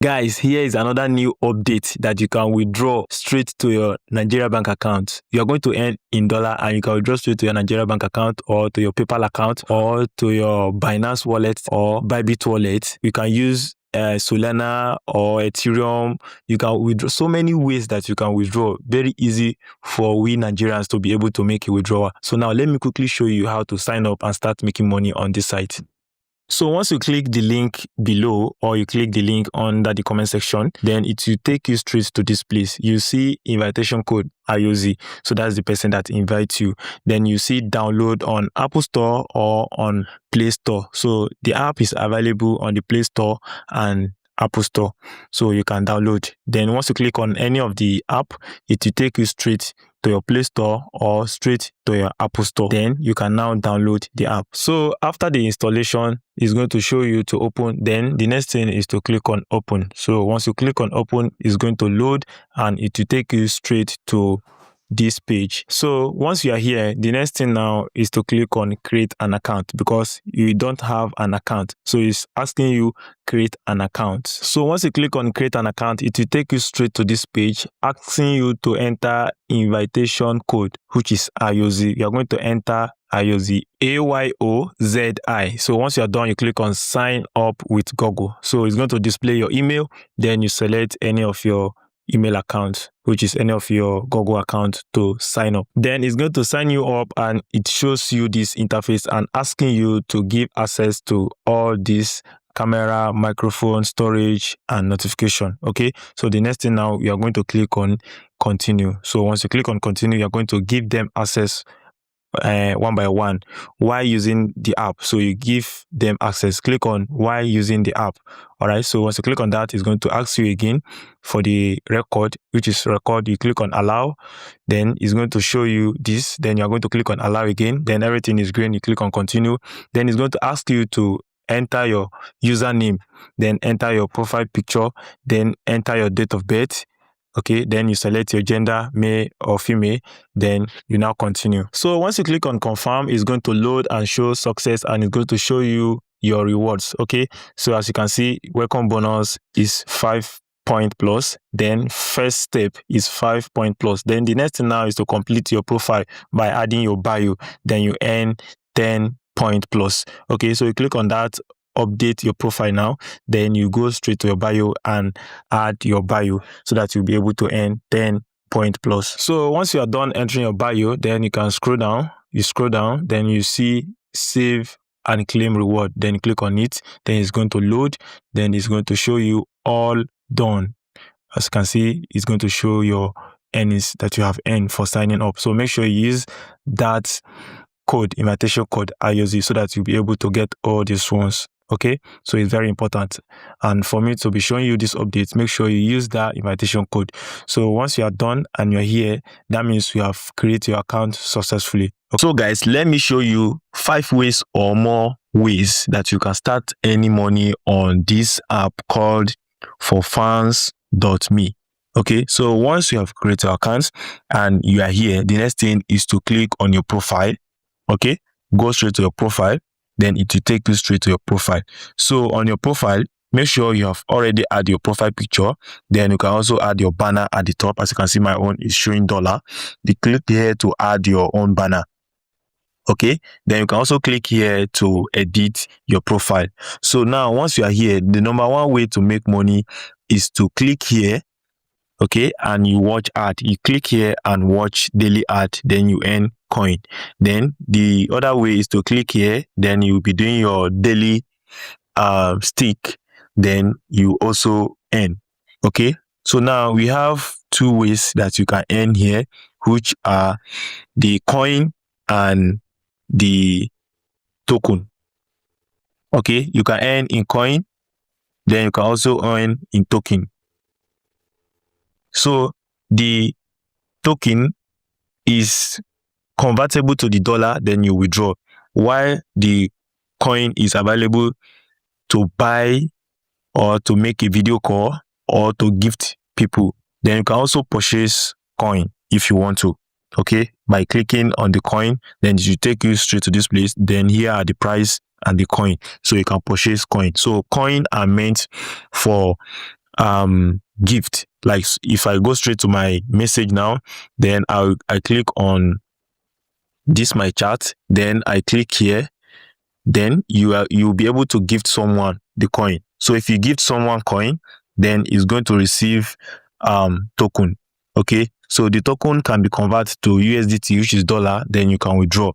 Guys, here is another new update that you can withdraw straight to your Nigeria bank account. You are going to earn in dollar and you can withdraw straight to your Nigeria bank account or to your PayPal account or to your Binance wallet or Bybit wallet. You can use Solana or Ethereum. You can withdraw so many ways that you can withdraw. Very easy for we Nigerians to be able to make a withdrawal. So now let me quickly show you how to sign up and start making money on this site. So once you click the link below or you click the link under the comment section, then it will take you straight to this place. You see invitation code IOZ. So that's the person that invites you. Then you see download on Apple Store or on Play Store. So the app is available on the Play Store and Apple Store. So you can download. Then once you click on any of the app, it will take you straight to your Play Store or straight to your Apple Store. Then you can now download the app. So after the installation, it's going to show you to open. Then the next thing is to click on open. So once you click on open, it's going to load and it will take you straight to this page. So once you are here, the next thing now is to click on create an account because you don't have an account. So it's asking you create an account. So once you click on create an account, it will take you straight to this page asking you to enter invitation code, which is IOZ. You're going to enter IOZ, AYOZI. So once you're done, you click on sign up with Google. So it's going to display your email. Then you select any of your email account, which is any of your Google account, to sign up. Then it's going to sign you up and it shows you this interface and asking you to give access to all this camera, microphone, storage, and notification. Okay, so the next thing now, you are going to click on continue. So once you click on continue, you're going to give them access one by one while using the app. So you give them access. Click on while using the app. All right, so once you click on that, it's going to ask you again for the record, which is record. You click on allow, then it's going to show you this. Then you're going to click on allow again. Then everything is green. You click on continue. Then it's going to ask you to enter your username, then enter your profile picture, then enter your date of birth. Okay, then you select your gender, male or female, then you now continue. So once you click on confirm, it's going to load and show success and it's going to show you your rewards. Okay, so as you can see, welcome bonus is 5 point plus, then first step is 5 point plus. Then the next thing now is to complete your profile by adding your bio, then you earn 10 point plus. Okay, so you click on that, update your profile now, then you go straight to your bio and add your bio so that you'll be able to earn 10 point plus. So once you are done entering your bio, then you can scroll down. You scroll down, then you see save and claim reward. Then you click on it, then it's going to load, then it's going to show you all done. As you can see, it's going to show your earnings that you have earned for signing up. So make sure you use that code, invitation code IOZ, so that you'll be able to get all these ones. Okay, so it's very important. And for me to be showing you this update, make sure you use that invitation code. So once you are done and you're here, that means you have created your account successfully. Okay. So guys, let me show you 5 ways or more ways that you can start earning money on this app called forfans.me. Okay, so once you have created your account and you are here, the next thing is to click on your profile. Okay, go straight to your profile. Then it will take you straight to your profile. So on your profile, make sure you have already added your profile picture. Then you can also add your banner at the top. As you can see, my own is showing dollar. You click here to add your own banner. Okay, then you can also click here to edit your profile. So now once you are here, the number one way to make money is to click here. Okay, and you watch ad. You click here and watch daily ad, then you earn coin. Then the other way is to click here, then you'll be doing your daily stick, then you also earn. Okay, so now we have 2 ways that you can earn here, which are the coin and the token. Okay, you can earn in coin, then you can also earn in token. So the token is convertible to the dollar, then you withdraw, while the coin is available to buy or to make a video call or to gift people. Then you can also purchase coin if you want to. Okay, by clicking on the coin, then it will take you straight to this place. Then here are the price and the coin, so you can purchase coin. So coin are meant for gift. Like if I go straight to my message now, then I click on this my chat, then I click here, then you'll be able to gift someone the coin. So if you gift someone coin, then it's going to receive token. Okay, so the token can be converted to USDT, which is dollar, then you can withdraw.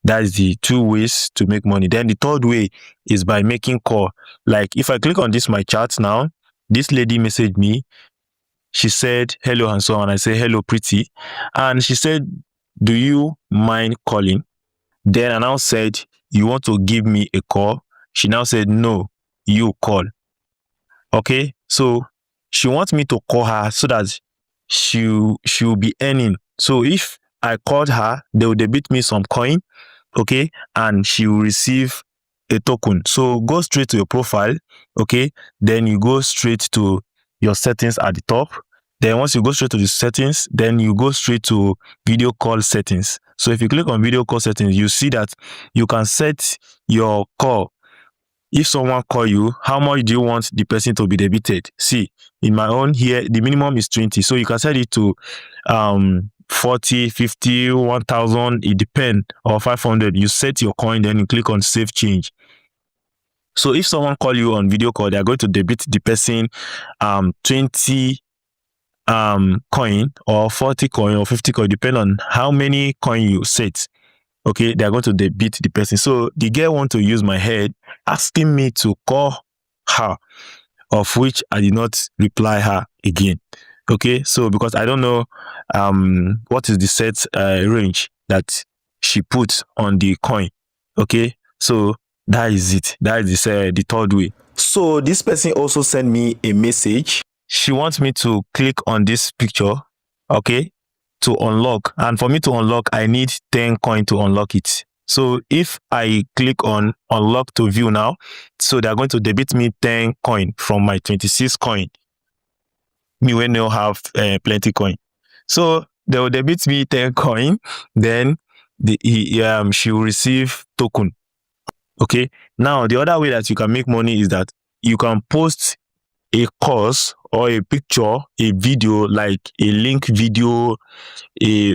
That is the two ways to make money. Then the third way is by making call. Like if I click on this my chat now, this lady messaged me. She said hello and so on. I say hello pretty, and she said, do you mind calling? Then I now said, you want to give me a call? She now said, no, you call. Okay, so she wants me to call her so that she'll be earning. So if I called her, they will debit me some coin, okay, and she will receive a token. So go straight to your profile, okay, then you go straight to your settings at the top. Then once you go straight to the settings, then you go straight to video call settings. So if you click on video call settings, you see that you can set your call. If someone call you, how much do you want the person to be debited? See, in my own here, the minimum is 20. So you can set it to 40, 50, 1,000, it depends, or 500. You set your coin, then you click on save change. So if someone call you on video call, they are going to debit the person 20 coin or 40 coin or 50 coin, depending on how many coin you set. Okay, they are going to debit the person. So the girl want to use my head, asking me to call her, of which I did not reply her again. Okay, so because I don't know what is the set range that she put on the coin. Okay, so that is it. That is the third way. So this person also sent me a message. She wants me to click on this picture, okay, to unlock. And for me to unlock, I need 10 coin to unlock it. So if I click on unlock to view now, so they're going to debit me 10 coin from my 26 coin. Me when they have plenty coin. So they will debit me 10 coin, then she will receive token. Okay. Now, the other way that you can make money is that you can post a course or a picture, a video, like a link video,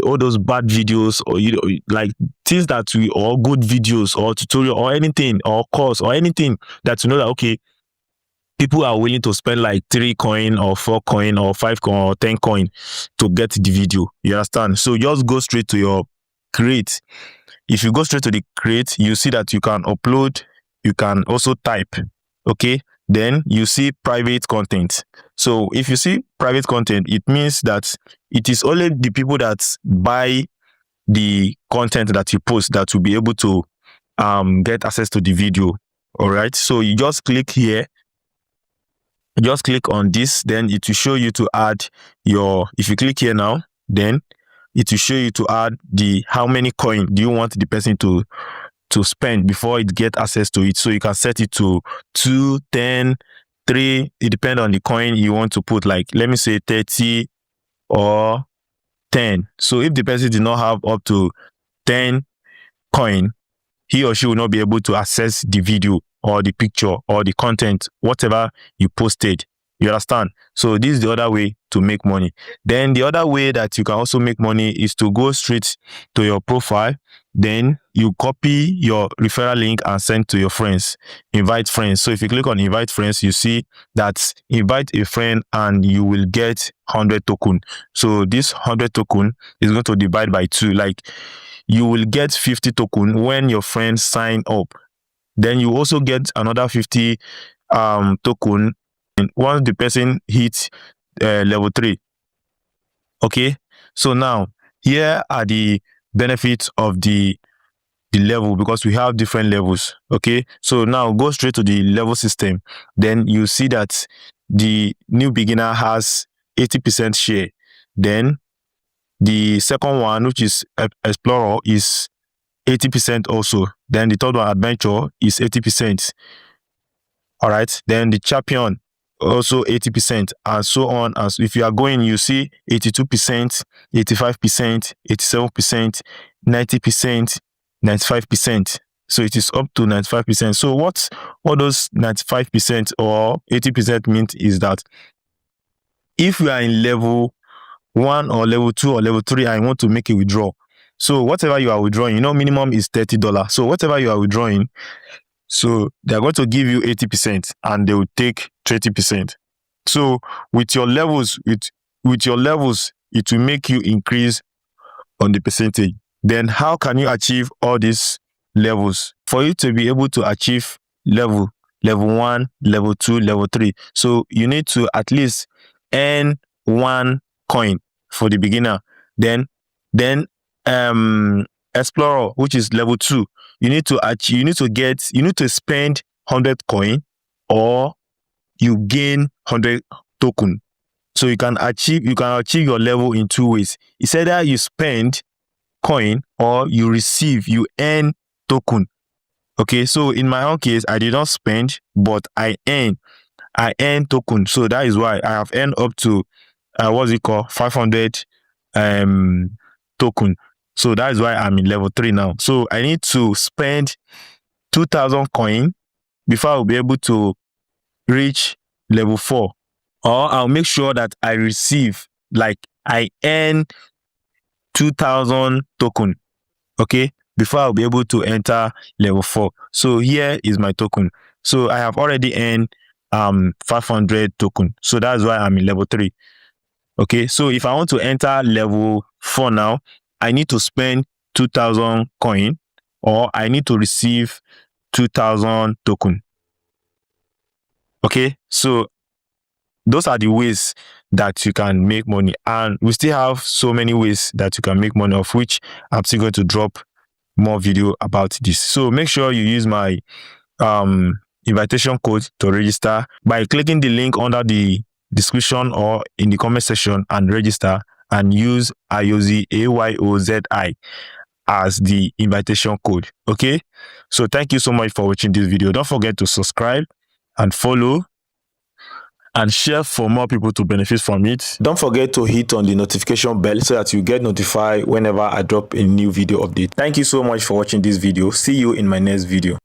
all those bad videos, or like things that or good videos or tutorial or anything, or course or anything that you know that okay, people are willing to spend like 3 coin or 4 coin or 5 coin or 10 coin to get the video. You understand? So just go straight to your create. If you go straight to the create, you see that you can upload, you can also type. Okay, then you see private content. So if you see private content, it means that it is only the people that buy the content that you post that will be able to get access to the video. All right, so you just click here, just click on this, then it will show you to add your, if you click here now, then it will show you to add the how many coin do you want the person to spend before it get access to it. So you can set it to 2, 10, 3. It depends on the coin you want to put, like let me say 30 or 10. So if the person did not have up to 10 coin, he or she will not be able to access the video or the picture or the content, whatever you posted. You understand? So this is the other way to make money. Then the other way that you can also make money is to go straight to your profile. Then you copy your referral link and send to your friends. Invite friends. So if you click on invite friends, you see that invite a friend and you will get 100 token. So this 100 token is going to divide by 2. Like you will get 50 token when your friends sign up. Then you also get another 50 token once the person hits level 3. Okay, so now here are the benefits of the level, because we have different levels. Okay, so now go straight to the level system. Then you see that the new beginner has 80% share. Then the second one, which is explorer, is 80% also. Then the third one, adventure, is 80%. All right, then the champion also 80%, and so on. As if you are going, you see 82%, 85%, 87%, 90%, 95%. So it is up to 95%. So what all those 95% or 80% means is that if you are in level 1 or level 2 or level 3 and you want to make a withdrawal, so whatever you are withdrawing, you know, minimum is $30. So whatever you are withdrawing, so they're going to give you 80% and they will take 20%. So with your levels, with your levels, it will make you increase on the percentage. Then how can you achieve all these levels? For you to be able to achieve level 1, level 2, level 3, so you need to at least earn 1 coin for the beginner. Then Explorer, which is level 2, you need to spend 100 coin or you gain 100 token. So you can achieve your level in 2 ways. It's either you spend coin or you earn token. Okay, so in my own case, I did not spend, but I earn token. So that is why I have earned up to 500 token. So that is why I'm in level 3 now. So I need to spend 2,000 coin before I'll be able to reach level 4. Or I'll make sure that I earn 2,000 token, okay, before I'll be able to enter level 4. So here is my token. So I have already earned 500 token. So that's why I'm in level 3. Okay, so if I want to enter level 4 now, I need to spend 2,000 coin or I need to receive 2,000 token. Okay, so those are the ways that you can make money, and we still have so many ways that you can make money, of which I'm still going to drop more video about this. So make sure you use my invitation code to register by clicking the link under the description or in the comment section and register, and use AYOZI, AYOZI as the invitation code. Okay, so thank you so much for watching this video. Don't forget to subscribe and follow and share for more people to benefit from it. Don't forget to hit on the notification bell so that you get notified whenever I drop a new video update. Thank you so much for watching this video. See you in my next video.